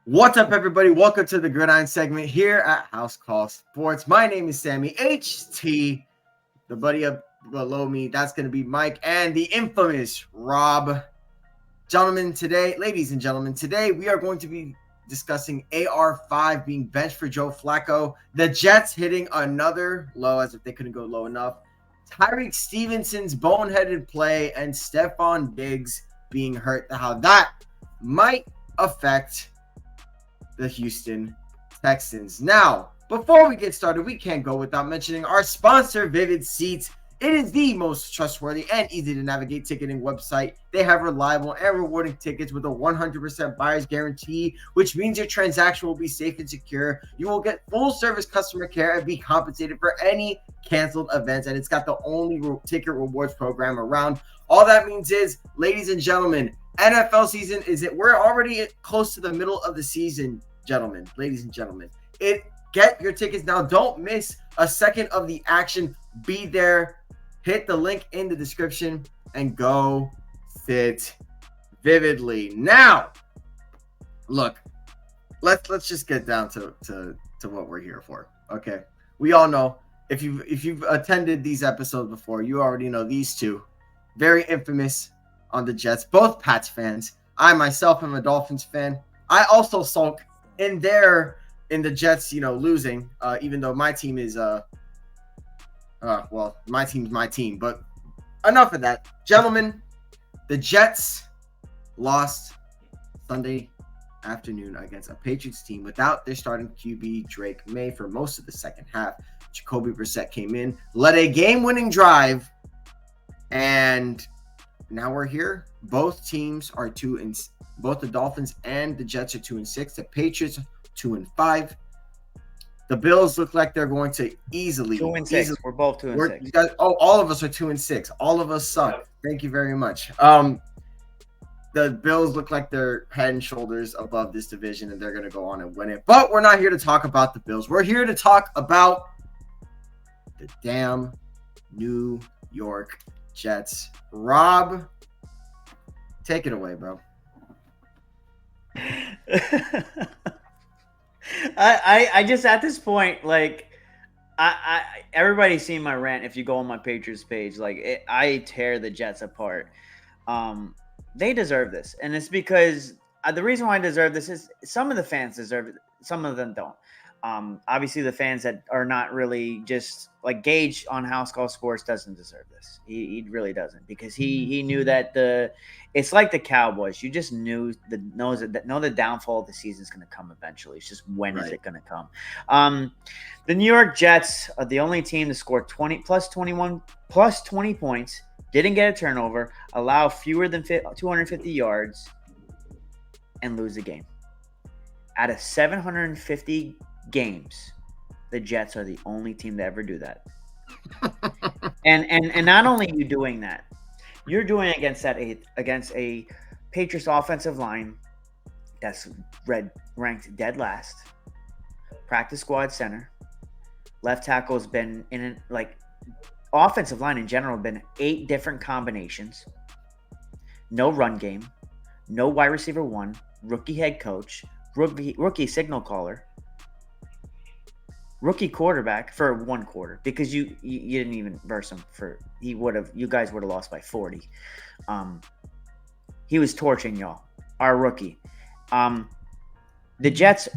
What's up, everybody? Welcome to the Gridiron segment here at House Call Sports. My name is Sammy HT. The buddy up below me, that's going to be Mike, and the infamous Rob. Ladies and gentlemen, today we are going to be discussing AR5 being benched for Joe Flacco, the Jets hitting another low as if they couldn't go low enough, Tyrique Stevenson's boneheaded play, and Stephon Diggs being hurt. How that might affect the Houston Texans. Now, before we get started, we can't go without mentioning our sponsor, Vivid Seats. It is the most trustworthy and easy to navigate ticketing website. They have reliable and rewarding tickets with a 100% buyer's guarantee, which means your transaction will be safe and secure. You will get full service customer care and be compensated for any canceled events. And it's got the only ticket rewards program around. All that means is, ladies and gentlemen, NFL season we're already close to the middle of the season, ladies and gentlemen. Get your tickets now. Don't miss a second of the action. Be there. Hit the link in the description and go sit vividly. Now, look, let's just get down to what we're here for. Okay. We all know if you've attended these episodes before, you already know these two. Very infamous on the Jets, both Pats fans. I myself am a Dolphins fan. I also sulk in the Jets, losing, even though my team is my team's my team. But enough of that. Gentlemen, the Jets lost Sunday afternoon against a Patriots team without their starting QB Drake May for most of the second half. Jacoby Brissett came in, led a game-winning drive, and now we're here. Both teams are both the Dolphins and the Jets are 2-6. The Patriots 2-5. The Bills look like they're going to easily 2-6. We're both 2-6. You guys, all of us are 2-6. All of us suck. Thank you very much. The Bills look like they're head and shoulders above this division, and they're going to go on and win it. But we're not here to talk about the Bills. We're here to talk about the damn New York Jets. Rob, take it away, bro. I just at this point, like, I everybody's seen my rant. If you go on my Patriots page, like, I tear the Jets apart. They deserve this, and it's because the reason why I deserve this is some of the fans deserve it, some of them don't. Obviously, the fans that are not really just like Gage on House Call Sports doesn't deserve this. He really doesn't, because he knew that it's like the Cowboys. You just know the downfall of the season is going to come eventually. It's just when is it going to come? The New York Jets are the only team to score 20 points, didn't get a turnover, allow fewer than 250 yards, and lose the game. Out of 750 games, the Jets are the only team to ever do that. and not only are you doing that, you're doing it against a Patriots offensive line that's ranked dead last. Practice squad center. Left tackle's been offensive line in general have been 8 different combinations. No run game. No wide receiver 1. Rookie head coach. Rookie signal caller. Rookie quarterback for 1 quarter, because you didn't even verse him you guys would have lost by 40. He was torching y'all. Our rookie. The Jets,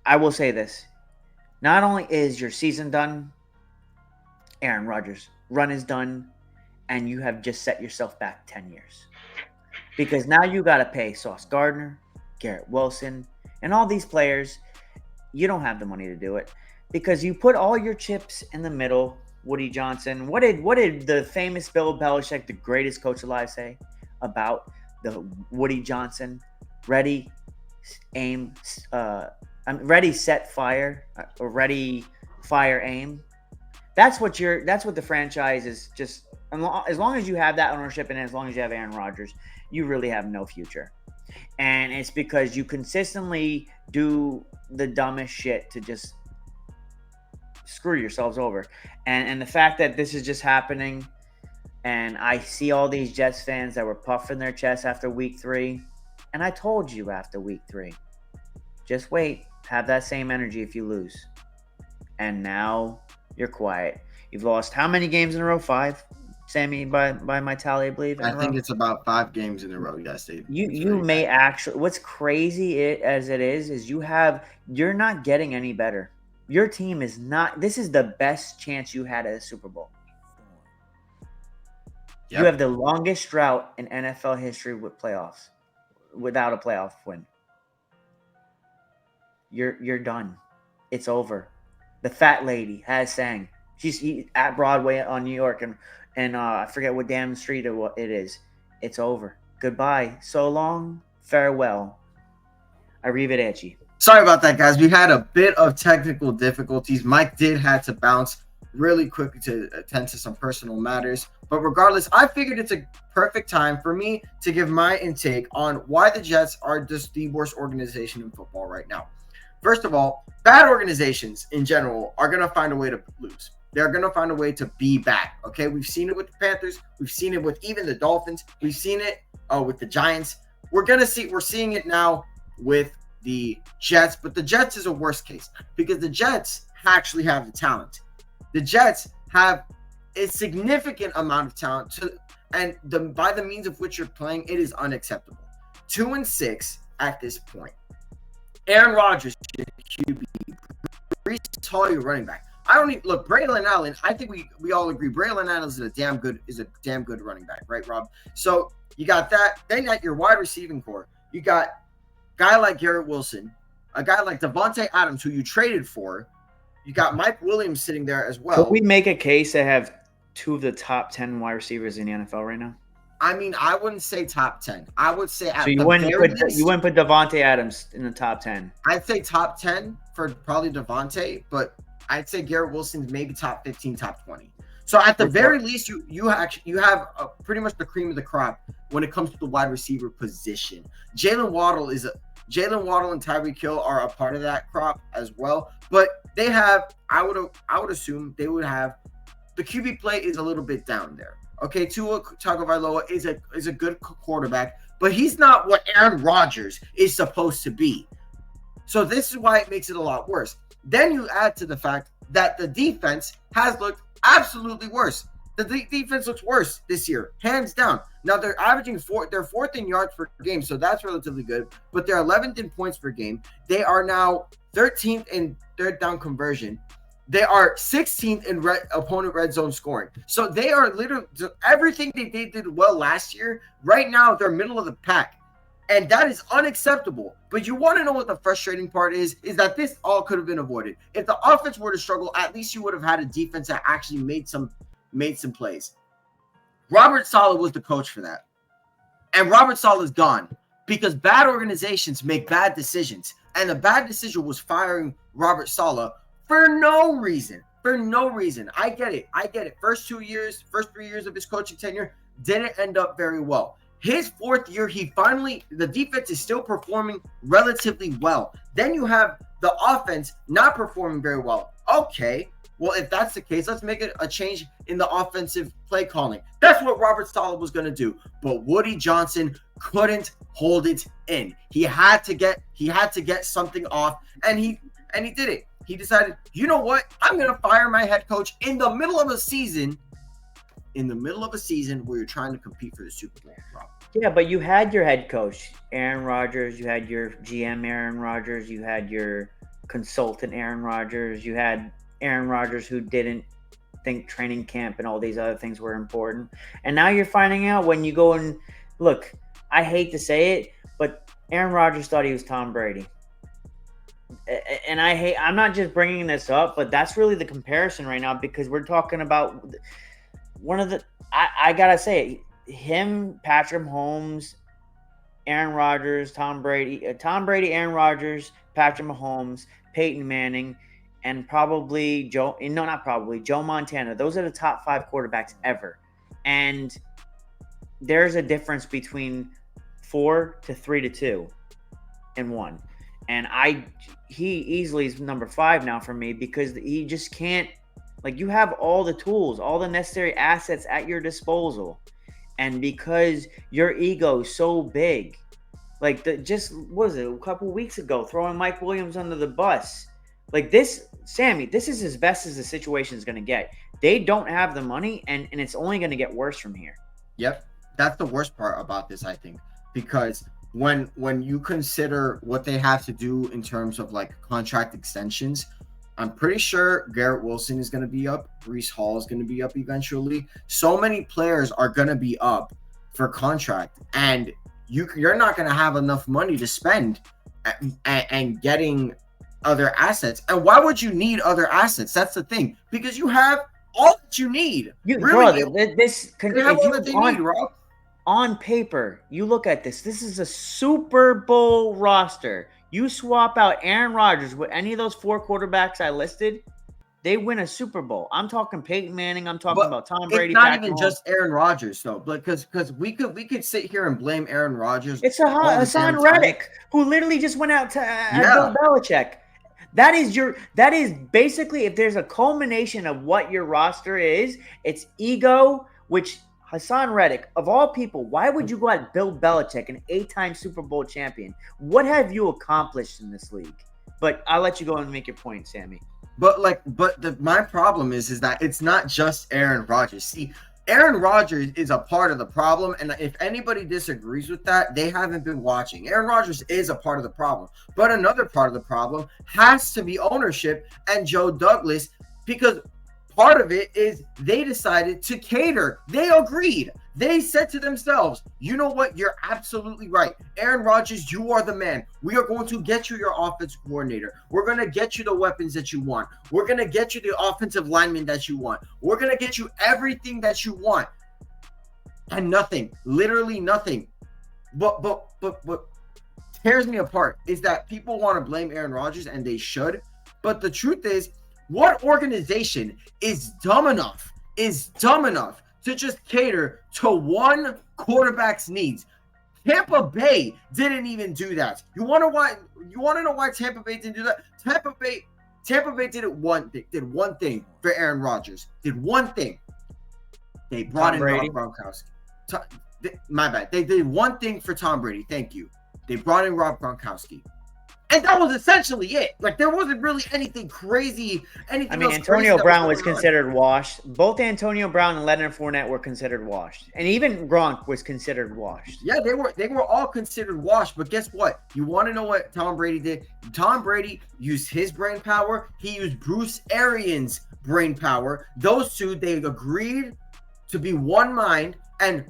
I will say this. Not only is your season done, Aaron Rodgers' run is done, and you have just set yourself back 10 years. Because now you got to pay Sauce Gardner, Garrett Wilson, and all these players. You don't have the money to do it, because you put all your chips in the middle. Woody Johnson. What did the famous Bill Belichick, the greatest coach alive, say about the Woody Johnson? Ready, aim, ready, set, fire, or ready, fire, aim. That's what the franchise is. Just as long as you have that ownership, and as long as you have Aaron Rodgers, you really have no future. And it's because you consistently do the dumbest shit to just screw yourselves over. And the fact that this is just happening, and I see all these Jets fans that were puffing their chests after week 3, and I told you after week 3, Just wait. Have that same energy if you lose. And now you're quiet. You've lost how many games in a row? 5, Sammy, by my tally, I believe, in I a row. think it's about 5 games in a row. Yes, You may actually. What's crazy as it is you're not getting any better. Your team is not. This is the best chance you had at a Super Bowl. Yep. You have the longest drought in NFL history with playoffs, without a playoff win. You're done. It's over. The fat lady has sang. She's at Broadway on New York, and I forget what damn street it is. It's over. Goodbye. So long. Farewell. Arrivederci. Sorry about that, guys. We had a bit of technical difficulties. Mike did have to bounce really quickly to attend to some personal matters. But regardless, I figured it's a perfect time for me to give my intake on why the Jets are just the worst organization in football right now. First of all, bad organizations in general are going to find a way to lose. They're going to find a way to be bad. Okay, we've seen it with the Panthers. We've seen it with even the Dolphins. We've seen it with the Giants. We're seeing it now with the Jets, but the Jets is a worst case because the Jets actually have the talent. The Jets have a significant amount of talent, by the means of which you're playing, it is unacceptable. 2-6 at this point. Aaron Rodgers, QB. Breece Hall, your running back. I don't even look. Braylon Allen. I think we all agree. Braylon Allen is a damn good running back, right, Rob? So you got that. Then at your wide receiving core, you got a guy like Garrett Wilson, a guy like Devontae Adams, who you traded for. You got Mike Williams sitting there as well. Could we make a case to have 2 of the top 10 wide receivers in the NFL right now? I mean, I wouldn't say top 10. I would say so you wouldn't put Devontae Adams in the top 10. I'd say top 10 for probably Devontae, but I'd say Garrett Wilson's maybe top 15, top 20. So at the very least, you have pretty much the cream of the crop when it comes to the wide receiver position. Jalen Waddle and Tyreek Hill are a part of that crop as well, but they have. I would assume they would have. The QB play is a little bit down there. Okay, Tua Tagovailoa is a good quarterback, but he's not what Aaron Rodgers is supposed to be. So this is why it makes it a lot worse. Then you add to the fact that the defense has looked absolutely worse. The defense looks worse this year, hands down. Now they're averaging they're 4th in yards per game, so that's relatively good. But they're 11th in points per game. They are now 13th in third down conversion. They are 16th in opponent red zone scoring. So they are literally everything they did well last year. Right now, they're middle of the pack. And that is unacceptable. But you want to know what the frustrating part is that this all could have been avoided. If the offense were to struggle, at least you would have had a defense that actually made some plays. Robert Saleh was the coach for that. And Robert Saleh is gone because bad organizations make bad decisions. And the bad decision was firing Robert Saleh for no reason. I get it. First 3 years of his coaching tenure didn't end up very well. His 4th year, the defense is still performing relatively well. Then you have the offense not performing very well. Okay, well, if that's the case, let's make it a change in the offensive play calling. That's what Robert Saleh was going to do. But Woody Johnson couldn't hold it in. He had to get something off, and he did it. He decided, you know what? I'm going to fire my head coach in the middle of a season. Where you're trying to compete for the Super Bowl. Rob. Yeah, but you had your head coach, Aaron Rodgers. You had your GM, Aaron Rodgers. You had your consultant, Aaron Rodgers. You had Aaron Rodgers, who didn't think training camp and all these other things were important. And now you're finding out when you go and look, I hate to say it, but Aaron Rodgers thought he was Tom Brady. And I'm not just bringing this up, but that's really the comparison right now because we're talking about one of the, I gotta say, him, Patrick Mahomes, Aaron Rodgers, Tom Brady, Aaron Rodgers, Patrick Mahomes, Peyton Manning, and Joe Montana. Those are the top 5 quarterbacks ever. And there's a difference between 4 to 3 to 2 and 1. And he easily is number 5 now for me because he just can't. Like, you have all the tools, all the necessary assets at your disposal. And because your ego is so big, Like what was it, a couple weeks ago, throwing Mike Williams under the bus. Like this, Sammy, this is as best as the situation is going to get. They don't have the money, and it's only going to get worse from here. Yep. That's the worst part about this, I think, because when you consider what they have to do in terms of like contract extensions, I'm pretty sure Garrett Wilson is going to be up. Breece Hall is going to be up eventually. So many players are going to be up for contract, and you're not going to have enough money to spend and getting other assets. And why would you need other assets? That's the thing, because you have all that you need. Rob. On paper, you look at this. This is a Super Bowl roster. You swap out Aaron Rodgers with any of those 4 quarterbacks I listed, they win a Super Bowl. I'm talking Peyton Manning. I'm talking about Tom Brady. It's not even just Aaron Rodgers, though, because we could sit here and blame Aaron Rodgers. It's Hassan Reddick, who literally just went out to Bill Belichick. That is basically, if there's a culmination of what your roster is, it's ego, which Hassan Reddick, of all people, why would you go at Bill Belichick, an 8-time Super Bowl champion? What have you accomplished in this league? But I'll let you go and make your point, Sammy. My problem is that it's not just Aaron Rodgers. See, Aaron Rodgers is a part of the problem, and if anybody disagrees with that, they haven't been watching. Aaron Rodgers is a part of the problem, but another part of the problem has to be ownership and Joe Douglas, because part of it is they decided to cater. They agreed. They said to themselves, you know what? You're absolutely right. Aaron Rodgers, you are the man. We are going to get you your offense coordinator. We're going to get you the weapons that you want. We're going to get you the offensive lineman that you want. We're going to get you everything that you want. And nothing, literally nothing. But what tears me apart is that people want to blame Aaron Rodgers, and they should. But the truth is, what organization is dumb enough to just cater to one quarterback's needs? Tampa Bay didn't even do that. You want to know why Tampa Bay didn't do that? Tampa Bay did one thing for Aaron Rodgers. Did one thing. They brought in Rob Gronkowski. My bad. They did one thing for Tom Brady. Thank you. They brought in Rob Gronkowski. And that was essentially it. Like, there wasn't really anything crazy. Antonio Brown was considered washed. Both Antonio Brown and Leonard Fournette were considered washed. And even Gronk was considered washed. Yeah, they were all considered washed. But guess what? You want to know what Tom Brady did? Tom Brady used his brain power. He used Bruce Arians' brain power. Those two, they agreed to be one mind and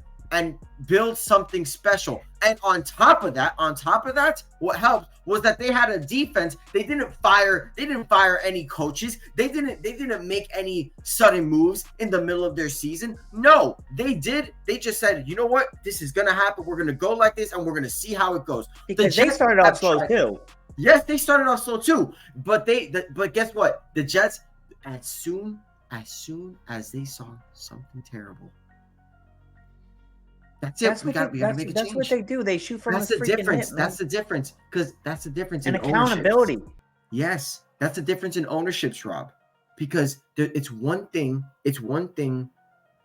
build something special. And on top of that, what helped was that they had a defense. They didn't fire any coaches. They didn't make any sudden moves in the middle of their season. No, they did. They just said, you know what? This is gonna happen. We're gonna go like this, and we're gonna see how it goes. Because they started off slow too. Yes, they started off slow too. But guess what? The Jets, as soon as they saw something terrible, That's it. We got to make a change. That's what they do. They shoot from the difference. Hip, that's the difference. Because that's the difference in accountability. Yes, that's the difference in ownerships, Rob. Because it's one thing. It's one thing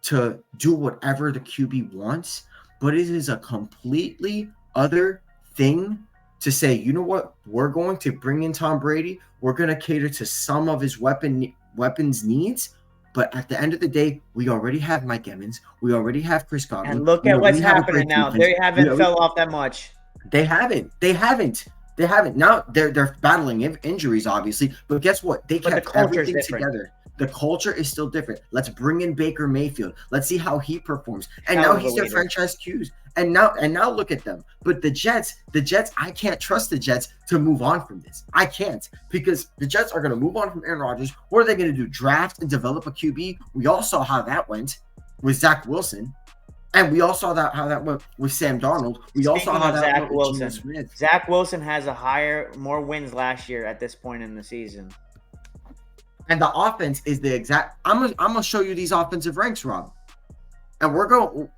to do whatever the QB wants, but it is a completely other thing to say, you know what? We're going to bring in Tom Brady. We're going to cater to some of his weapons needs. But at the end of the day, we already have Mike Evans. We already have Chris Godwin. And look at what's happening now. They haven't fell off that much. They haven't. Now they're battling injuries, obviously. But guess what? They kept everything together. The culture is still different. Let's bring in Baker Mayfield. Let's see how he performs. And now he's their franchise QB. And now look at them. But the Jets, I can't trust the Jets to move on from this. I can't, because the Jets are going to move on from Aaron Rodgers. What are they going to do? Draft and develop a QB? We all saw how that went with Zach Wilson. And we all saw how that went with Sam Darnold. We all saw how that went with Geno Smith. Zach Wilson has more wins last year at this point in the season. And the offense is the exact. I'm gonna show you these offensive ranks, Rob. And we're going.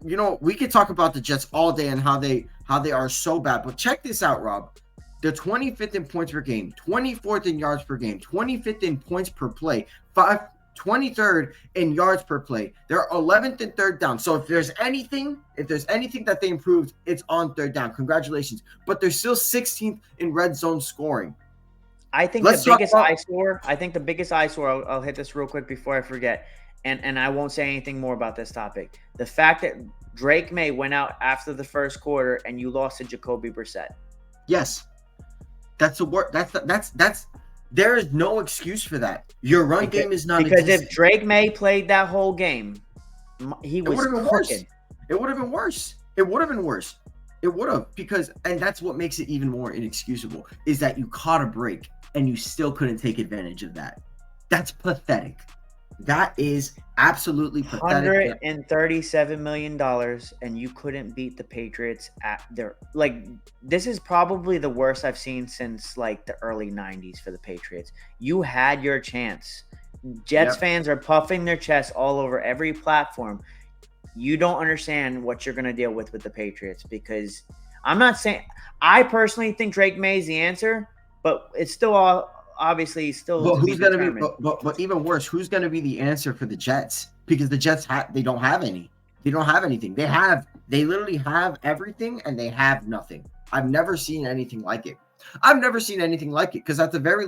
We could talk about the Jets all day and how they are so bad. But check this out, Rob. They're 25th in points per game, 24th in yards per game, 25th in points per play, 23rd in yards per play. They're 11th in third down. So if there's anything that they improved, it's on third down. Congratulations. But they're still 16th in red zone scoring. I think Let's the talk biggest about- eyesore. I think the biggest eyesore. I'll hit this real quick before I forget, and I won't say anything more about this topic. The fact that Drake May went out after the first quarter and you lost to Jacoby Brissett. Yes, that's the word. That's. There is no excuse for that. Your run game is not because existent. if Drake May played that whole game, he was worse. It would have been worse. It would have been worse. It would have, because, and that's what makes it even more inexcusable, is that you caught a break and you still couldn't take advantage of that. That's pathetic. That is absolutely pathetic. $137 million, and you couldn't beat the Patriots at their, like, this is probably the worst I've seen since like the early 90s for the Patriots. You had your chance. Jets fans are puffing their chests all over every platform. You don't understand what you're going to deal with the Patriots, because I'm not saying, I personally think Drake May is the answer, but it's still all obviously still. But who's going to be? But even worse, who's going to be the answer for the Jets? Because the Jets they don't have any. They don't have anything. They literally have everything and they have nothing. I've never seen anything like it. Because at the very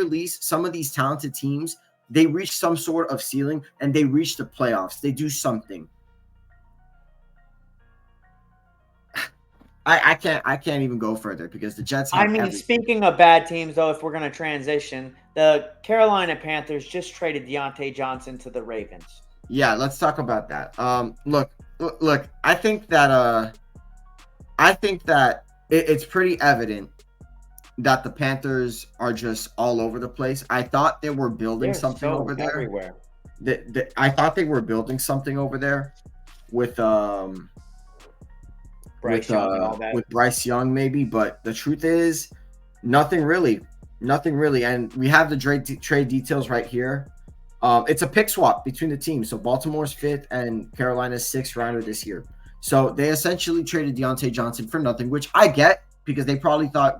least, some of these talented teams, they reach some sort of ceiling and they reach the playoffs. They do something. I can't even go further because the Jets have everything. Speaking of bad teams, though, if we're going to transition, the Carolina Panthers just traded Deontay Johnson to the Ravens. Yeah, let's talk about that. Look. I think that it's pretty evident that the Panthers are just all over the place. I thought they were building something over there. Everywhere. I thought they were building something over there with Bryce Young and all that. With Bryce Young, maybe, but the truth is, nothing really. And we have the trade details right here. It's a pick swap between the teams. So Baltimore's 5th and Carolina's 6th rounder this year. So they essentially traded Deontay Johnson for nothing, which I get, because they probably thought,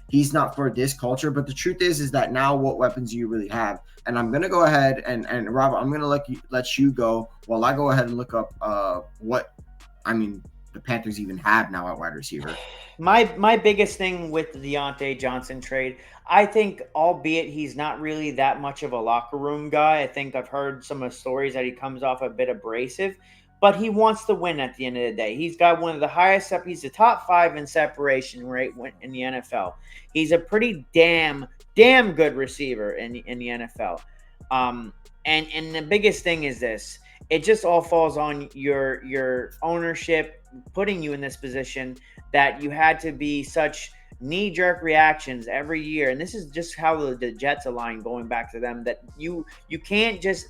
he's not for this culture. But the truth is that now what weapons do you really have? And I'm going to go ahead and Robert, I'm going to let you go while I go ahead and look up the Panthers even have now at wide receiver. My biggest thing with the Deontay Johnson trade, I think, albeit he's not really that much of a locker room guy, I think I've heard some of the stories that he comes off a bit abrasive, but he wants to win at the end of the day. He's got one of the highest, he's the top 5 in separation rate in the NFL. He's a pretty damn good receiver in the NFL. And the biggest thing is this. It just all falls on your ownership putting you in this position that you had to be such knee-jerk reactions every year. And this is just how the Jets align, going back to them, that you can't just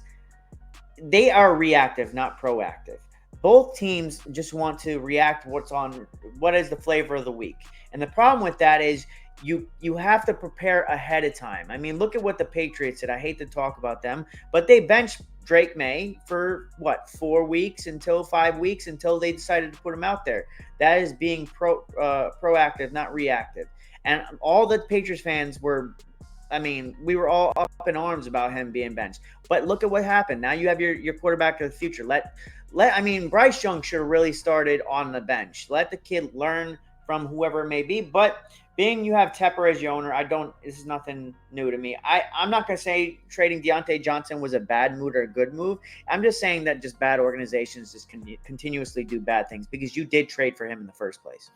– they are reactive, not proactive. Both teams just want to react what is the flavor of the week. And the problem with that is you have to prepare ahead of time. I mean, look at what the Patriots did. I hate to talk about them, but they benched Drake May for 5 weeks until they decided to put him out there. That is being proactive, not reactive. And all the Patriots fans were, we were all up in arms about him being benched. But look at what happened. Now you have your quarterback of the future. Bryce Young should have really started on the bench. Let the kid learn from whoever it may be. But being you have Tepper as your owner, this is nothing new to me. I'm not going to say trading Deontay Johnson was a bad move or a good move. I'm just saying that just bad organizations just continuously do bad things, because you did trade for him in the first place.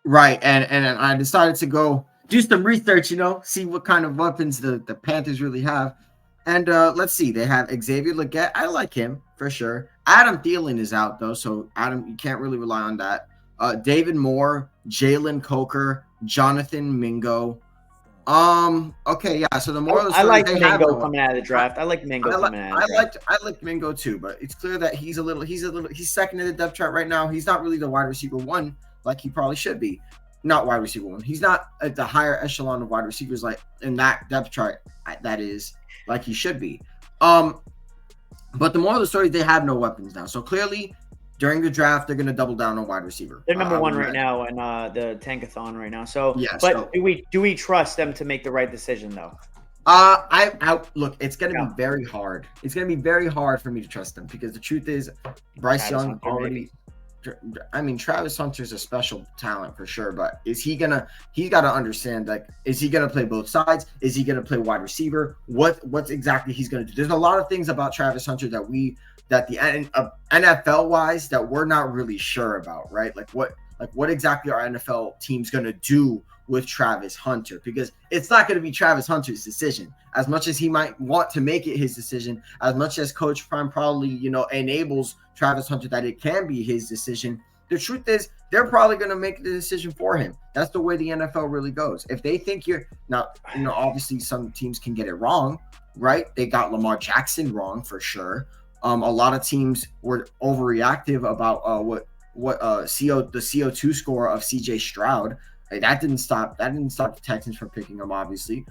Right. And I decided to go do some research, see what kind of weapons the Panthers really have. And let's see. They have Xavier Legette. I like him for sure. Adam Thielen is out, though, so Adam, you can't really rely on that. David Moore, Jalen Coker, Jonathan Mingo. Okay, yeah. So the more I like Mingo coming out of the draft. I like Mingo coming out of the draft. I like Mingo too, but it's clear that he's second in the depth chart right now. He's not really the wide receiver one like he probably should be. Not wide receiver one. He's not at the higher echelon of wide receivers like in that depth chart. That is like he should be. But the moral of the story is they have no weapons now. So clearly, during the draft, they're going to double down on wide receiver. They're number one right now in the tankathon right now. So, yeah, but do we trust them to make the right decision though? I look. It's gonna be Yeah. very hard. It's gonna be very hard for me to trust them because the truth is, Bryce Travis Young Hunter, already. maybe. I mean, Travis Hunter's a special talent for sure, but is he gonna? He's got to understand, like, is he gonna play both sides? Is he gonna play wide receiver? What's exactly he's gonna do? There's a lot of things about Travis Hunter that the NFL wise that we're not really sure about, right? Like what exactly are NFL teams gonna do with Travis Hunter? Because it's not going to be Travis Hunter's decision. As much as he might want to make it his decision, as much as Coach Prime probably, enables Travis Hunter that it can be his decision, the truth is they're probably going to make the decision for him. That's the way the NFL really goes. If they think you're not, obviously some teams can get it wrong, right? They got Lamar Jackson wrong for sure. A lot of teams were overreactive about the CO2 score of CJ Stroud. That didn't stop the Texans from picking him, obviously,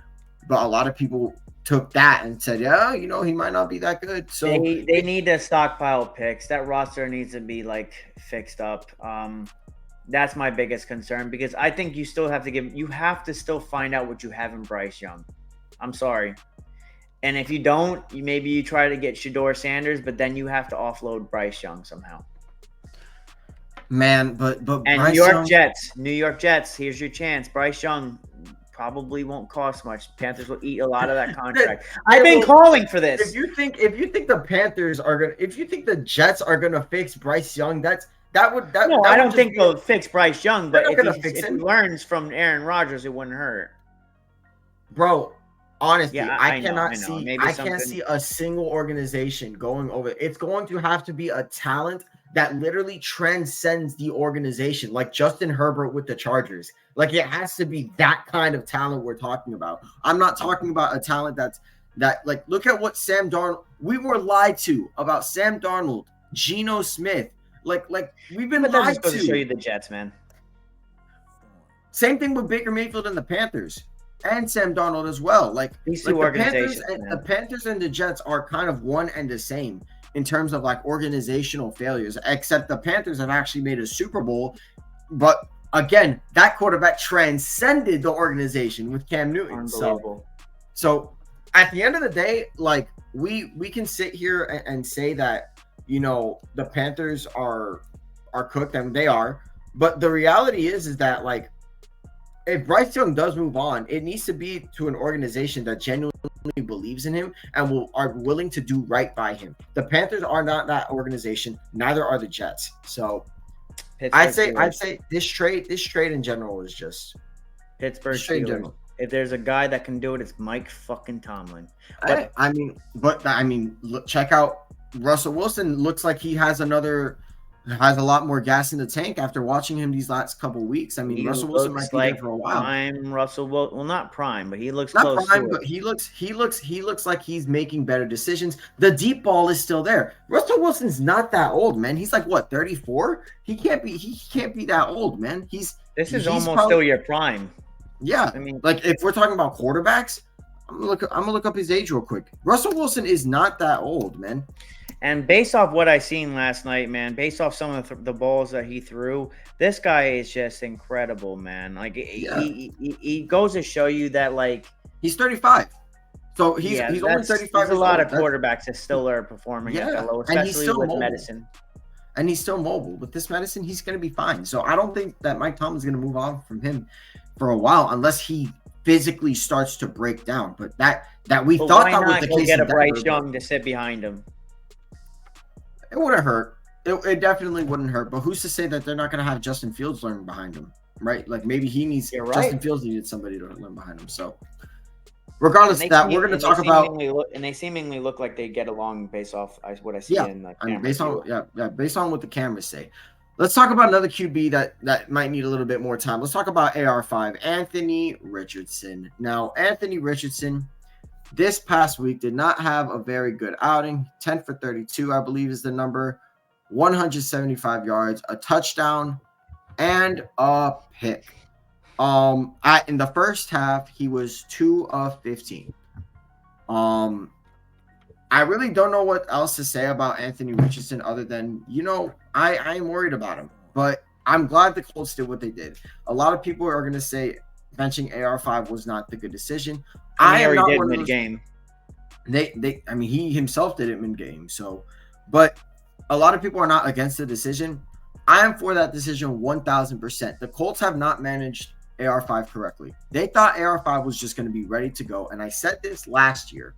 but a lot of people took that and said, yeah, he might not be that good. So they need to stockpile picks. That roster needs to be fixed up. That's my biggest concern because I think you have to still find out what you have in Bryce Young. I'm sorry. And if you don't, maybe you try to get Shedeur Sanders, but then you have to offload Bryce Young somehow. Man, but and Bryce New York Jets, here's your chance. Bryce Young probably won't cost much. Panthers will eat a lot of that contract. I've been calling for this. If you think the Panthers are gonna, if you think the Jets are gonna fix Bryce Young, I don't think they'll fix Bryce Young, but if he learns from Aaron Rodgers, it wouldn't hurt. Bro, honestly, yeah, I can't see a single organization going over. It's going to have to be a talent that literally transcends the organization, like Justin Herbert with the Chargers. Like it has to be that kind of talent we're talking about. I'm not talking about a talent look at what Sam Darnold. We were lied to about Sam Darnold, Geno Smith. Like we've been lied to. Show you the Jets, man. Same thing with Baker Mayfield and the Panthers. And Sam Darnold as well. Like these two organizations, the Panthers and the Jets are kind of one and the same in terms of organizational failures, except the Panthers have actually made a Super Bowl. But again, that quarterback transcended the organization with Cam Newton. So at the end of the day, we can sit here and say that, the Panthers are cooked, and they are. But the reality is that if Bryce Young does move on, it needs to be to an organization that genuinely believes in him and are willing to do right by him. The Panthers are not that organization. Neither are the Jets. So I'd say this trade in general is just Pittsburgh Steelers. If there's a guy that can do it, it's Mike fucking Tomlin. Check out Russell Wilson. Looks like he has a lot more gas in the tank after watching him these last couple of weeks. Russell Wilson might be there for a while. Prime Russell Wilson, well, not prime, but he looks not close prime, to but it. he looks like he's making better decisions. The deep ball is still there. Russell Wilson's not that old, man. He's 34? He can't be that old, man. This is almost still your prime. Yeah. If we're talking about quarterbacks, I'm gonna look up his age real quick. Russell Wilson is not that old, man. And based off what I seen last night, man, based off some of the balls that he threw, this guy is just incredible, man. He goes to show you that he's 35. So he's only 35. There's a lot of quarterbacks that still are performing at that low, especially with medicine. And he's still mobile. With this medicine, he's going to be fine. So I don't think that Mike Tomlin's going to move on from him for a while unless he physically starts to break down. But we thought that was the case. Get a Bryce Young to sit behind him. It wouldn't hurt. It definitely wouldn't hurt. But who's to say that they're not going to have Justin Fields learn behind him, right? Maybe he needs Justin Fields needed somebody to learn behind him. So regardless of that, we're going to talk about. They seemingly look like they get along based off what I see in the camera. Based on what the cameras say. Let's talk about another QB that might need a little bit more time. Let's talk about AR5, Anthony Richardson. Now, Anthony Richardson, this past week did not have a very good outing. 10 for 32, I believe is the number. 175 yards, a touchdown, and a pick. In the first half, he was 2 of 15. I really don't know what else to say about Anthony Richardson other than, I am worried about him. But I'm glad the Colts did what they did. A lot of people are going to say benching AR5 was not the good decision. And I he am already not did one of those. mid-game. I mean, he himself did it mid-game. So, but a lot of people are not against the decision. I am for that decision 1,000%. The Colts have not managed AR5 correctly. They thought AR5 was just going to be ready to go. And I said this last year.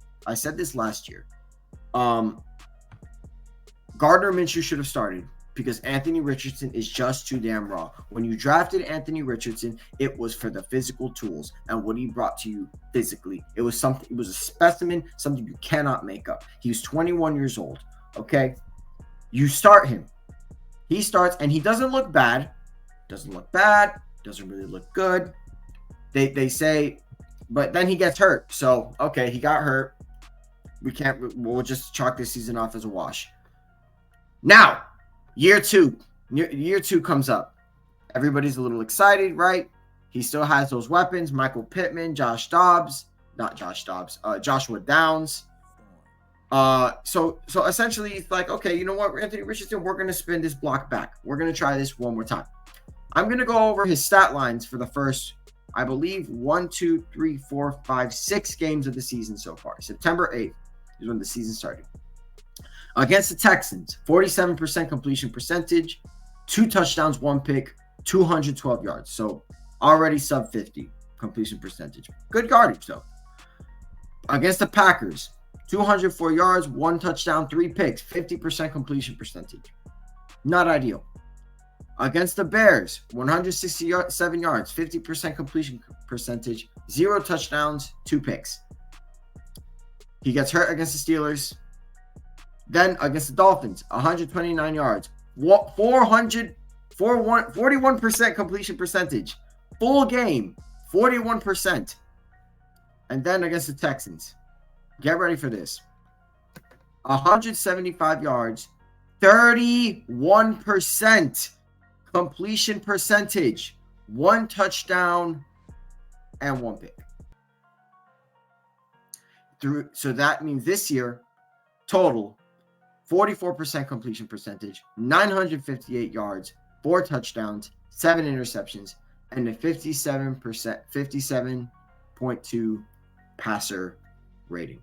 Gardner Minshew should have started because Anthony Richardson is just too damn raw. When you drafted Anthony Richardson, it was for the physical tools and what he brought to you physically. It was something, it was a specimen, something you cannot make up. He was 21 years old. Okay. You start him. He starts and he doesn't look bad. Doesn't really look good. They say, but then he gets hurt. So, okay, he got hurt. We'll just chalk this season off as a wash. Now, year two comes up. Everybody's a little excited, right? He still has those weapons. Michael Pittman, Joshua Downs. So essentially it's like, okay, you know what, Anthony Richardson, we're going to spin this block back. We're going to try this one more time. I'm going to go over his stat lines for the first, I believe, 6 games of the season so far. September 8th is when the season started. Against the Texans, 47% completion percentage, 2 touchdowns, 1 pick, 212 yards. So already sub 50 completion percentage. Good yardage, though. Against the Packers, 204 yards, 1 touchdown, 3 picks, 50% completion percentage. Not ideal. Against the Bears, 167 yards, 50% completion percentage, 0 touchdowns, 2 picks. He gets hurt against the Steelers. Then against the Dolphins, 129 yards, 41% completion percentage. Full game, 41%. And then against the Texans, get ready for this. 175 yards, 31% completion percentage, 1 touchdown, and 1 pick. So that means this year, total, 44% completion percentage, 958 yards, 4 touchdowns, 7 interceptions, and a 57.2 passer rating.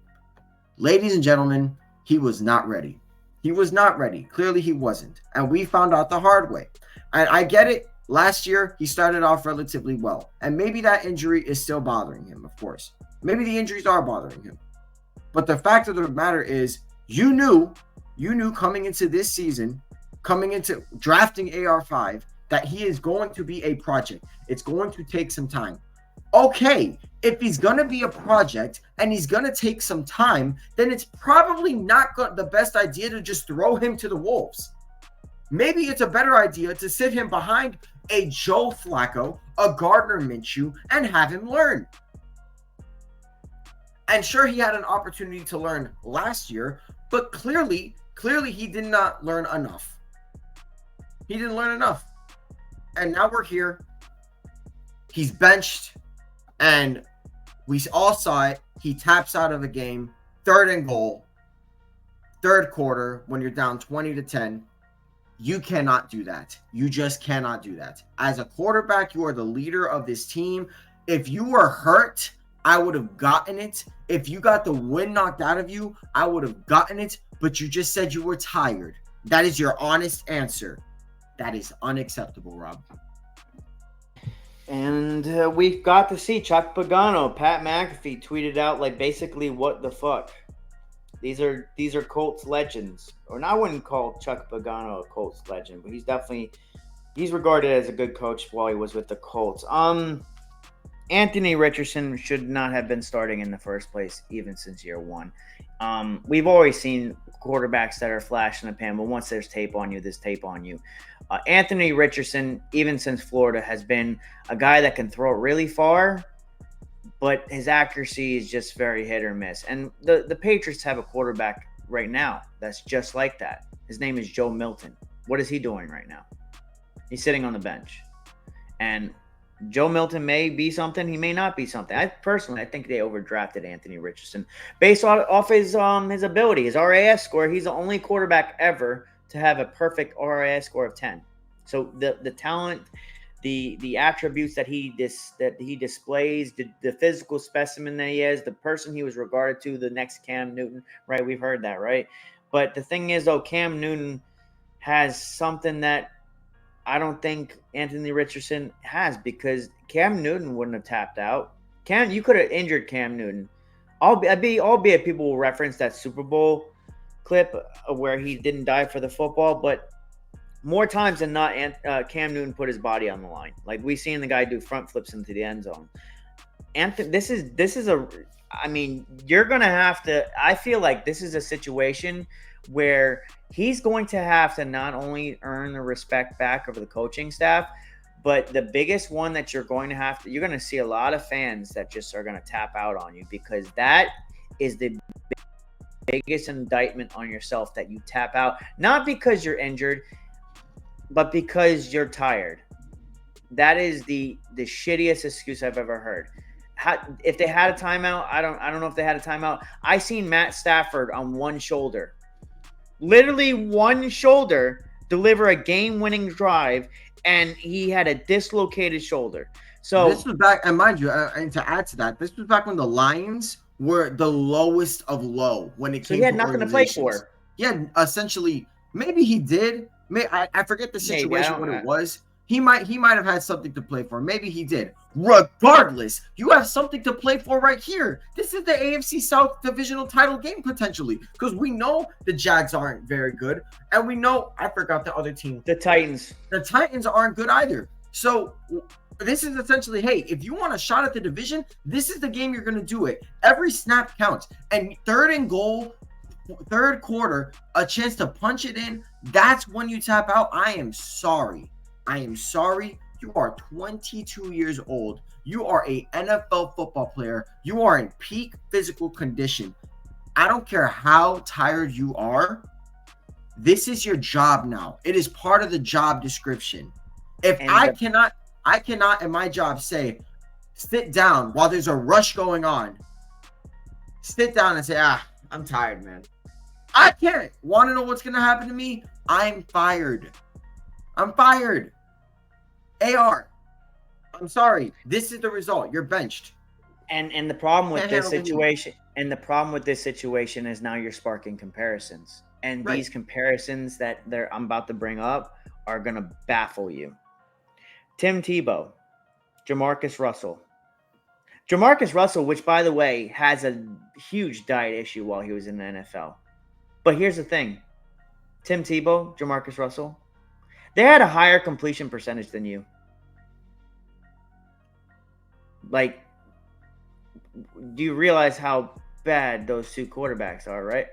Ladies and gentlemen, he was not ready. He was not ready. Clearly he wasn't. And we found out the hard way. And I get it. Last year, he started off relatively well. And maybe that injury is still bothering him, of course. Maybe the injuries are bothering him. But the fact of the matter is, you knew coming into this season, coming into drafting AR5, that he is going to be a project. It's going to take some time. Okay, if he's going to be a project and he's going to take some time, then it's probably not the best idea to just throw him to the wolves. Maybe it's a better idea to sit him behind a Joe Flacco, a Gardner Minshew, and have him learn. And sure, he had an opportunity to learn last year, but clearly he did not learn enough. He didn't learn enough. And now we're here. He's benched. And we all saw it. He taps out of a game. 3rd and goal. 3rd quarter when you're down 20-10. You cannot do that. You just cannot do that. As a quarterback, you are the leader of this team. If you were hurt, I would have gotten it. If you got the wind knocked out of you, I would have gotten it. But you just said you were tired. That is your honest answer. That is unacceptable, Rob. And we've got to see Chuck Pagano. Pat McAfee tweeted out, like, basically, what the fuck? These are Colts legends. Or I wouldn't call Chuck Pagano a Colts legend, but he's regarded as a good coach while he was with the Colts. Anthony Richardson should not have been starting in the first place, even since year 1. We've always seen quarterbacks that are flash in the pan, but once there's tape on you, there's tape on you. Anthony Richardson, even since Florida, has been a guy that can throw it really far, but his accuracy is just very hit or miss. And the Patriots have a quarterback right now that's just like that. His name is Joe Milton. What is he doing right now? He's sitting on the bench. And Joe Milton may be something. He may not be something. I think they overdrafted Anthony Richardson based off his ability, his RAS score. He's the only quarterback ever to have a perfect RAS score of 10. So the talent the attributes that he displays, the physical specimen that he is, the person he was regarded to, the next Cam Newton, right? We've heard that, right? But the thing is, though, Cam Newton has something that I don't think Anthony Richardson has, because Cam Newton wouldn't have tapped out. You could have injured Cam Newton. Albeit people will reference that Super Bowl clip where he didn't die for the football, but more times than not, Cam Newton put his body on the line. Like, we've seen the guy do front flips into the end zone. Anthony, this is a. I mean, you're gonna have to. I feel like this is a situation where he's going to have to not only earn the respect back of the coaching staff, but the biggest one that you're going to see a lot of fans that just are going to tap out on you, because that is the biggest indictment on yourself, that you tap out, not because you're injured, but because you're tired. That is the shittiest excuse I've ever heard. If they had a timeout, I don't know if they had a timeout. I seen Matt Stafford on one shoulder, literally one shoulder, deliver a game-winning drive, and he had a dislocated shoulder. So this was back, and mind you, and to add to that, this was back when the Lions were the lowest of low when it came to he had nothing to play for. Yeah, essentially, maybe he did. I forget the situation, what it was. He might have had something to play for. Maybe he did. Regardless, you have something to play for right here. This is the AFC South divisional title game potentially, because we know the Jags aren't very good, and we know, I forgot the other team. The Titans. The Titans aren't good either. So this is essentially, hey, if you want a shot at the division, this is the game you're going to do it. Every snap counts. And third and goal, third quarter, a chance to punch it in, that's when you tap out. I am sorry. You are 22 years old. You are a NFL football player. You are in peak physical condition. I don't care how tired you are. This is your job now. It is part of the job description. I cannot in my job say, sit down while there's a rush going on. Sit down and say, I'm tired, man. I can't. Want to know what's going to happen to me? I'm fired. AR, I'm sorry. This is the result. You're benched. And the problem with this situation, is now you're sparking comparisons. And these comparisons that I'm about to bring up are going to baffle you. Tim Tebow, Jamarcus Russell. Jamarcus Russell, which, by the way, has a huge diet issue while he was in the NFL. But here's the thing. Tim Tebow, Jamarcus Russell, they had a higher completion percentage than you. Like, do you realize how bad those two quarterbacks are, right?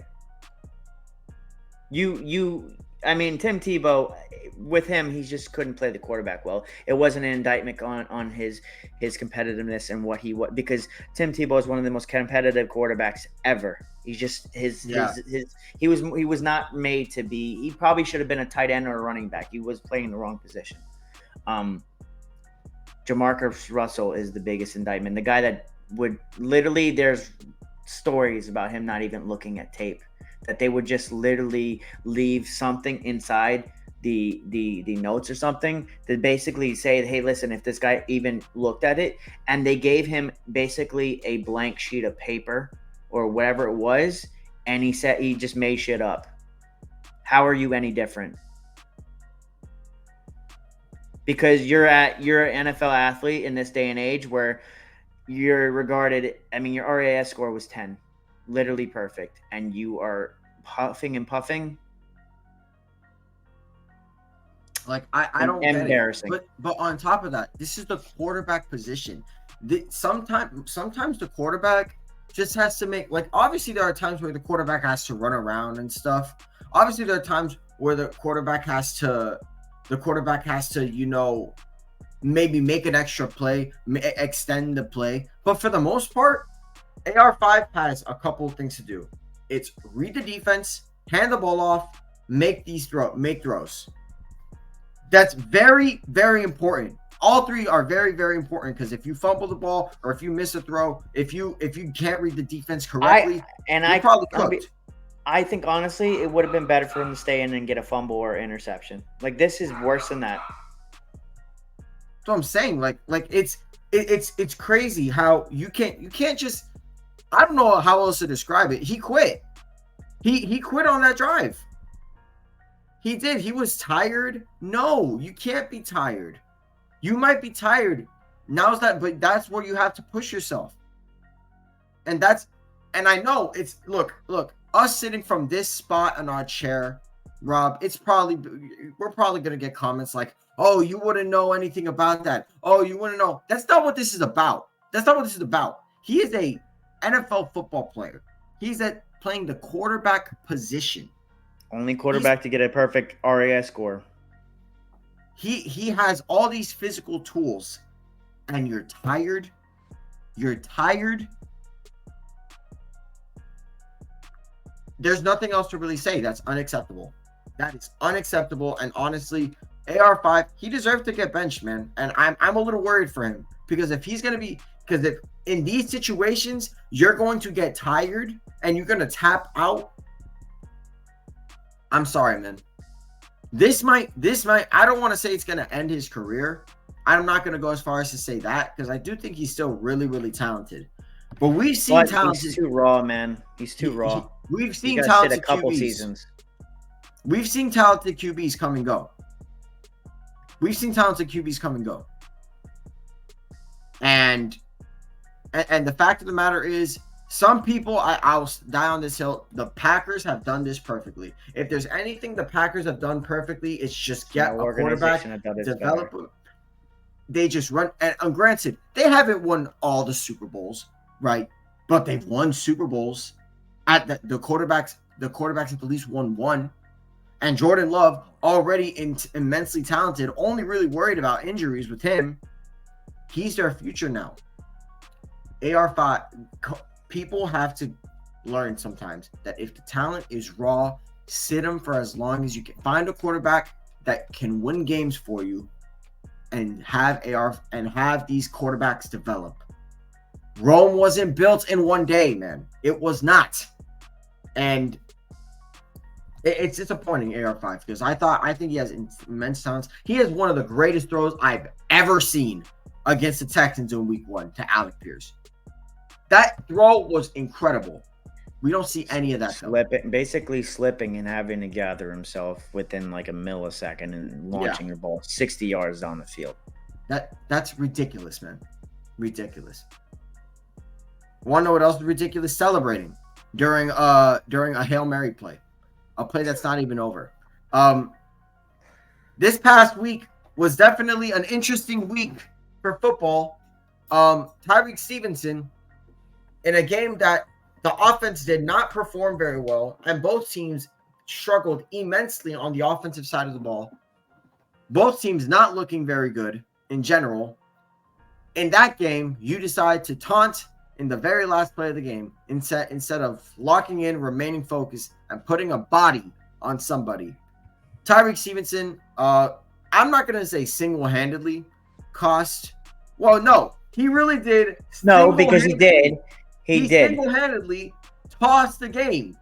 I mean, Tim Tebow, with him, he just couldn't play the quarterback well. It wasn't an indictment on his competitiveness and what he was, because Tim Tebow is one of the most competitive quarterbacks ever. He's just he was not made to be. He probably should have been a tight end or a running back. He was playing the wrong position. Jamarcus Russell is the biggest indictment. The guy that would literally, there's stories about him not even looking at tape, that they would just literally leave something inside the notes or something to basically say, hey, listen, if this guy even looked at it, and they gave him basically a blank sheet of paper or whatever it was, and he said he just made shit up. How are you any different? Because you're an NFL athlete in this day and age where you're regarded, I mean, your RAS score was 10, literally perfect, and you are huffing and puffing. Like, I don't get embarrassing. It. But on top of that, this is the quarterback position. Sometimes the quarterback just has to make, like, obviously there are times where the quarterback has to run around and stuff. Obviously there are times where the quarterback has to, you know, maybe make an extra play, extend the play. But for the most part, AR5 has a couple of things to do. It's read the defense, hand the ball off, make throws. That's very, very important. All three are very, very important, because if you fumble the ball or if you miss a throw, if you can't read the defense correctly, you're probably cooked. I think, honestly, it would have been better for him to stay in and get a fumble or interception. Like, this is worse than that. That's what I'm saying. It's crazy how you can't just. I don't know how else to describe it. He quit. He quit on that drive. He did. He was tired. No, you can't be tired. You might be tired. But that's where you have to push yourself. And I know look, us sitting from this spot in our chair, Rob, we're probably gonna get comments like, oh, you wouldn't know anything about that. Oh, you wouldn't know. That's not what this is about. That's not what this is about. He is a NFL football player. He's playing the quarterback position. Only quarterback to get a perfect RAS score. He has all these physical tools, and you're tired. You're tired. There's nothing else to really say. That's unacceptable. That is unacceptable. And honestly, AR5, he deserves to get benched, man. And I'm a little worried for him because if in these situations you're going to get tired and you're going to tap out, I'm sorry, man. This might, I don't want to say it's going to end his career. I'm not going to go as far as to say that because I do think he's still really, really talented. But we've seen talented. He's too raw, man. He's too raw. We've seen talented QBs. We've seen talented QBs come and go. And the fact of the matter is, some people, I'll die on this hill. The Packers have done this perfectly. If there's anything the Packers have done perfectly, it's just get a quarterback, develop. They just run. And granted, they haven't won all the Super Bowls, right? But they've won Super Bowls. At the quarterbacks have at least won one. And Jordan Love, already immensely talented, only really worried about injuries with him. He's their future now. AR5, people have to learn sometimes that if the talent is raw, sit him for as long as you can. Find a quarterback that can win games for you and have these quarterbacks develop. Rome wasn't built in one day, man. It was not. And it's disappointing, AR5, because I think he has immense talents. He has one of the greatest throws I've ever seen against the Texans in week 1 to Alec Pierce. That throw was incredible. We don't see any of that. Basically slipping and having to gather himself within like a millisecond and launching your ball 60 yards down the field. That's ridiculous, man. Ridiculous. Want to know what else is ridiculous? Celebrating during a Hail Mary play. A play that's not even over. This past week was definitely an interesting week for football. Tyrique Stevenson, in a game that the offense did not perform very well, and both teams struggled immensely on the offensive side of the ball. Both teams not looking very good in general. In that game, you decide to taunt in the very last play of the game instead of locking in, remaining focused, and putting a body on somebody. Tyrique Stevenson, I'm not going to say single-handedly cost. Well, no, he really did. No, because he did. He did. Single-handedly tossed the game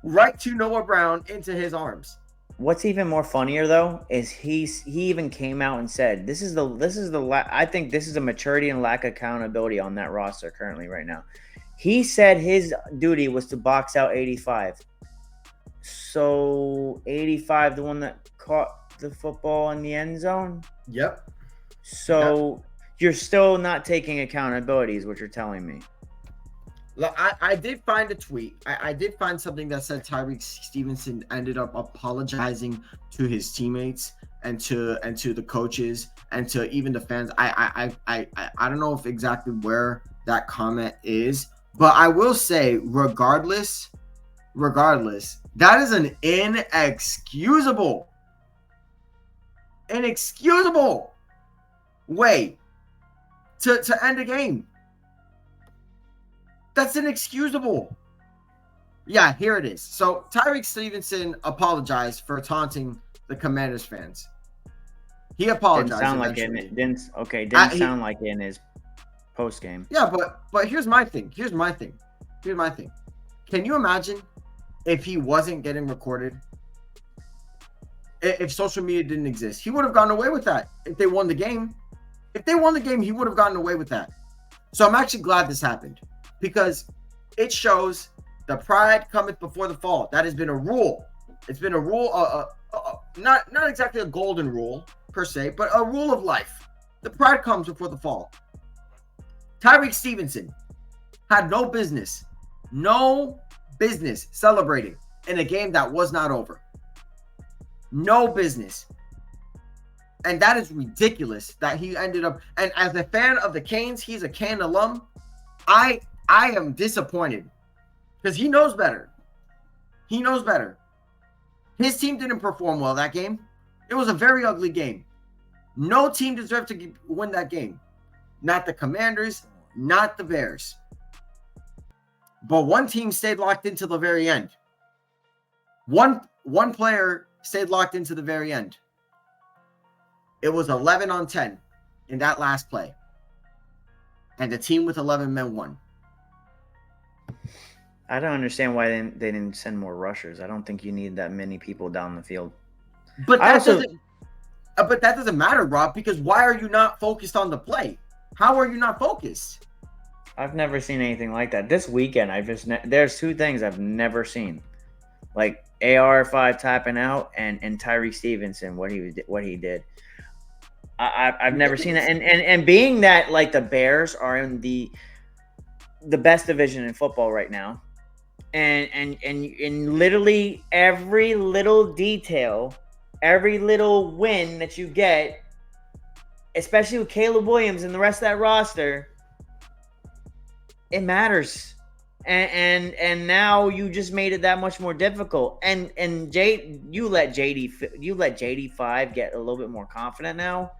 right to Noah Brown into his arms. What's even more funnier though is he even came out and said I think this is a maturity and lack of accountability on that roster currently right now. He said his duty was to box out 85. So 85, the one that caught the football in the end zone? Yep. So you're still not taking accountability is what you're telling me. Look, I did find a tweet. I did find something that said Tyrique Stevenson ended up apologizing to his teammates and to the coaches and to even the fans. I don't know if exactly where that comment is, but I will say, regardless, that is an inexcusable way to end a game. That's inexcusable. Yeah, here it is. So Tyrique Stevenson apologized for taunting the Commanders fans. He apologized. Didn't sound like in his post game. Yeah, but here's my thing. Can you imagine if he wasn't getting recorded? If social media didn't exist, he would have gotten away with that if they won the game. If they won the game, he would have gotten away with that. So I'm actually glad this happened because it shows the pride cometh before the fall. That has been a rule. It's been a rule, not exactly a golden rule per se, but a rule of life. The pride comes before the fall. Tyrique Stevenson had no business celebrating in a game that was not over. No business. And that is ridiculous that he ended up. And as a fan of the Canes, he's a Cane alum. I am disappointed because he knows better. He knows better. His team didn't perform well that game. It was a very ugly game. No team deserved to win that game. Not the Commanders, not the Bears. But one team stayed locked into the very end. One player stayed locked into the very end. It was 11-10 in that last play. And the team with 11 men won. I don't understand why they didn't send more rushers. I don't think you need that many people down the field. But that doesn't matter, Rob, because why are you not focused on the play? How are you not focused? I've never seen anything like that. This weekend, there's two things I've never seen. Like AR5 tapping out and Tyrique Stevenson, what he did. I've never seen that. And being that like the Bears are in the best division in football right now. And literally every little detail, every little win that you get, especially with Caleb Williams and the rest of that roster, it matters. And now you just made it that much more difficult. And you let JD5 get a little bit more confident now,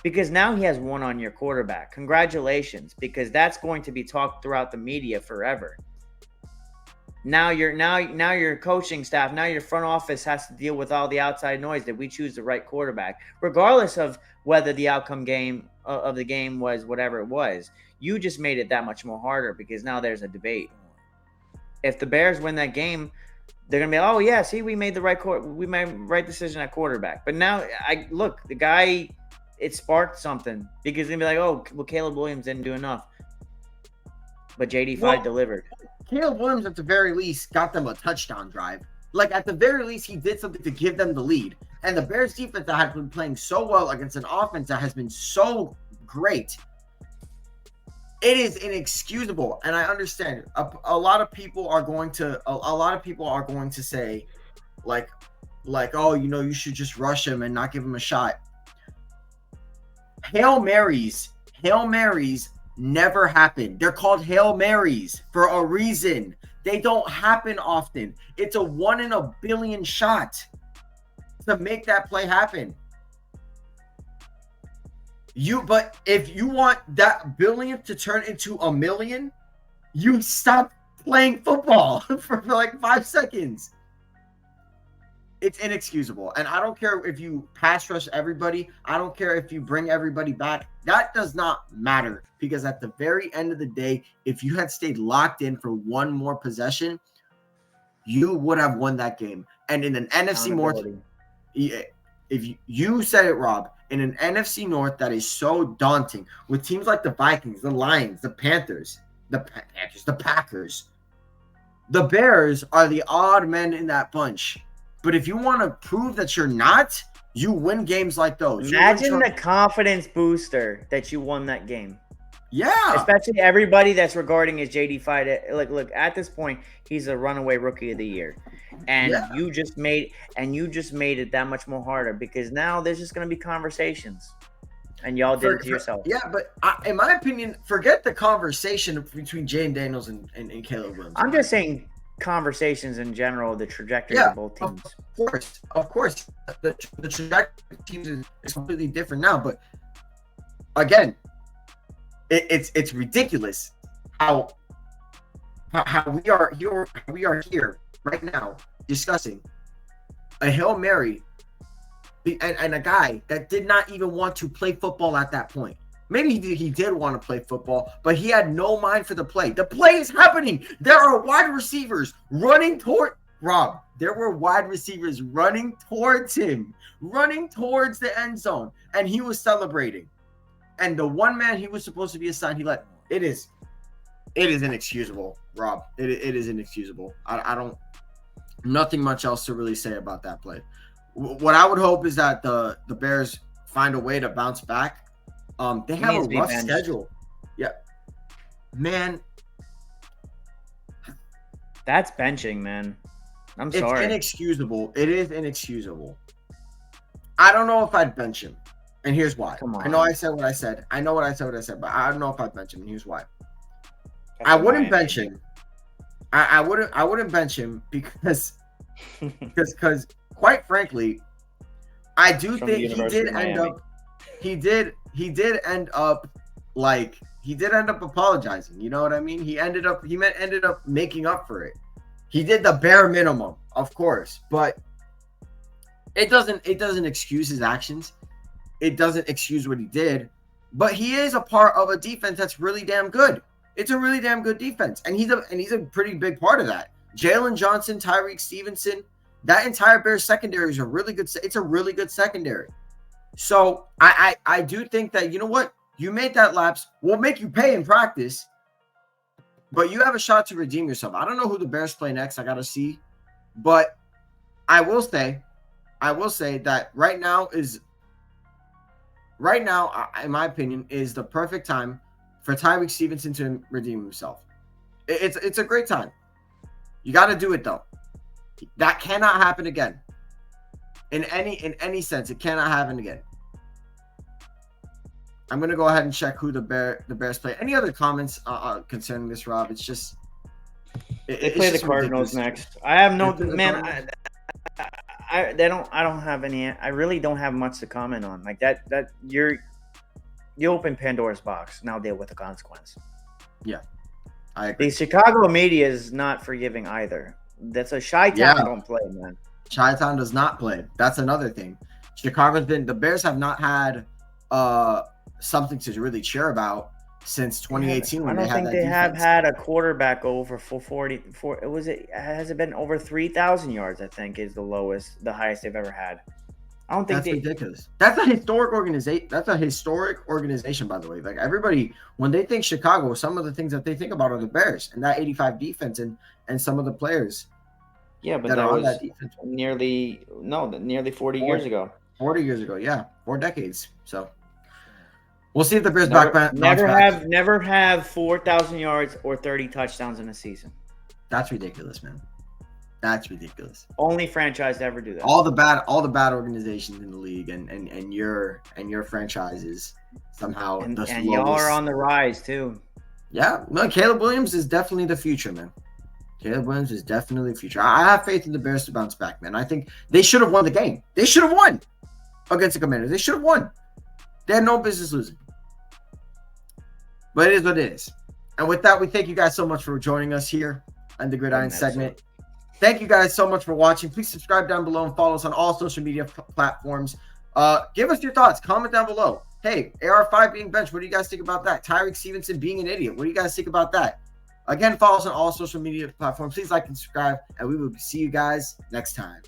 because now he has one on your quarterback. Congratulations, because that's going to be talked throughout the media forever. Now your coaching staff, now your front office has to deal with all the outside noise that we choose the right quarterback, regardless of whether the outcome of the game was whatever it was. You just made it that much more harder because now there's a debate. If the Bears win that game, they're gonna be, oh yeah, see, we made the right decision at quarterback. But now the guy, it sparked something because they're gonna be like, oh, well, Caleb Williams didn't do enough, but JD5 delivered. Caleb Williams, at the very least, got them a touchdown drive. Like, at the very least, he did something to give them the lead. And the Bears defense that had been playing so well against an offense that has been so great, it is inexcusable. And I understand a lot of people are going to say, like, oh, you should just rush him and not give him a shot. Hail Marys never happen. They're called Hail Marys for a reason. They don't happen often. It's a 1 in a billion shot to make that play happen. But if you want that billion to turn into a million, you stop playing football for like 5 seconds. It's inexcusable. And I don't care if you pass rush everybody. I don't care if you bring everybody back. That does not matter, because at the very end of the day, if you had stayed locked in for one more possession, you would have won that game. And in an NFC North, if you said it, Rob, in an NFC North that is so daunting with teams like the Vikings, the Lions, the Panthers, the Packers, the Bears are the odd men in that bunch. But if you want to prove that you're not, you win games like those. Imagine the confidence booster that you won that game. Yeah. Especially everybody that's regarding as JD5. Look, at this point, he's a runaway rookie of the year. And you just made it that much more harder, because now there's just going to be conversations. And y'all did it to yourself. Yeah, but in my opinion, forget the conversation between Jane Daniels and Caleb Williams. I'm just saying conversations in general, the trajectory of both teams. Of course. The trajectory of teams is completely different now. But again, it's ridiculous how we are here right now discussing a Hail Mary and a guy that did not even want to play football at that point. Maybe he did want to play football, but he had no mind for the play. The play is happening. There are wide receivers running toward Rob. There were wide receivers running towards him, running towards the end zone, and he was celebrating. and the one man he was supposed to be assigned, he let. It is inexcusable, Rob. It is inexcusable. I don't. Nothing much else to really say about that play. What I would hope is that the Bears find a way to bounce back. They have a rough schedule. Yeah, man. That's benching, man. I'm sorry. It's inexcusable. It is inexcusable. I don't know if I'd bench him, and here's why. Come on. I know I said what I said. I know what I said, but I don't know if I'd bench him, and here's why. That's I wouldn't bench him. I wouldn't bench him because quite frankly, I do think he did end up apologizing. You know what I mean? He ended up making up for it. He did the bare minimum, of course, but it doesn't excuse his actions. It doesn't excuse what he did, but he is a part of a defense that's really damn good. It's a really damn good defense, and he's a pretty big part of that. Jalen Johnson, Tyrique Stevenson, that entire Bears secondary is a really good. It's a really good secondary. So I do think that, you know what, you made that lapse. We'll make you pay in practice, but you have a shot to redeem yourself. I don't know who the Bears play next. I gotta see, but I will say that right now, in my opinion, is the perfect time for Tyrique Stevenson to redeem himself. It's a great time. You got to do it though. That cannot happen again. In any sense, it cannot happen again. I'm gonna go ahead and check who the Bears play. Any other comments concerning this, Rob? It's just they play the Cardinals next. I have no man. I don't have any. I really don't have much to comment on. Like that you open Pandora's box. Now deal with the consequence. Yeah, I agree. The Chicago media is not forgiving either. That's a Chi-Town don't play, man. Chi-Town does not play. That's another thing. The Bears have not had something to really cheer about since 2018 when they had that defense. I don't think they have had a quarterback over 40. Has it been over 3,000 yards? I think is the highest they've ever had. I don't think that's ridiculous. That's a historic organization. That's a historic organization, by the way. Like everybody, when they think Chicago, some of the things that they think about are the Bears and that 85 defense and some of the players. Yeah, but that was that defense. nearly 40 years ago. 40 years ago, yeah, 4 decades. So we'll see if the Bears never have 4,000 yards or 30 touchdowns in a season. That's ridiculous, man. That's ridiculous. Only franchise to ever do that. All the bad organizations in the league, and your franchise is somehow and y'all are on the rise too. Yeah, no, Caleb Williams is definitely the future, man. Caleb Williams is definitely the future. I have faith in the Bears to bounce back, man. I think they should have won the game. They should have won against the Commanders. They should have won. They had no business losing. But it is what it is. And with that, we thank you guys so much for joining us here on the Gridiron segment. Thank you guys so much for watching. Please subscribe down below and follow us on all social media platforms. Give us your thoughts. Comment down below. Hey, AR5 being benched. What do you guys think about that? Tyrique Stevenson being an idiot. What do you guys think about that? Again, follow us on all social media platforms. Please like and subscribe, and we will see you guys next time.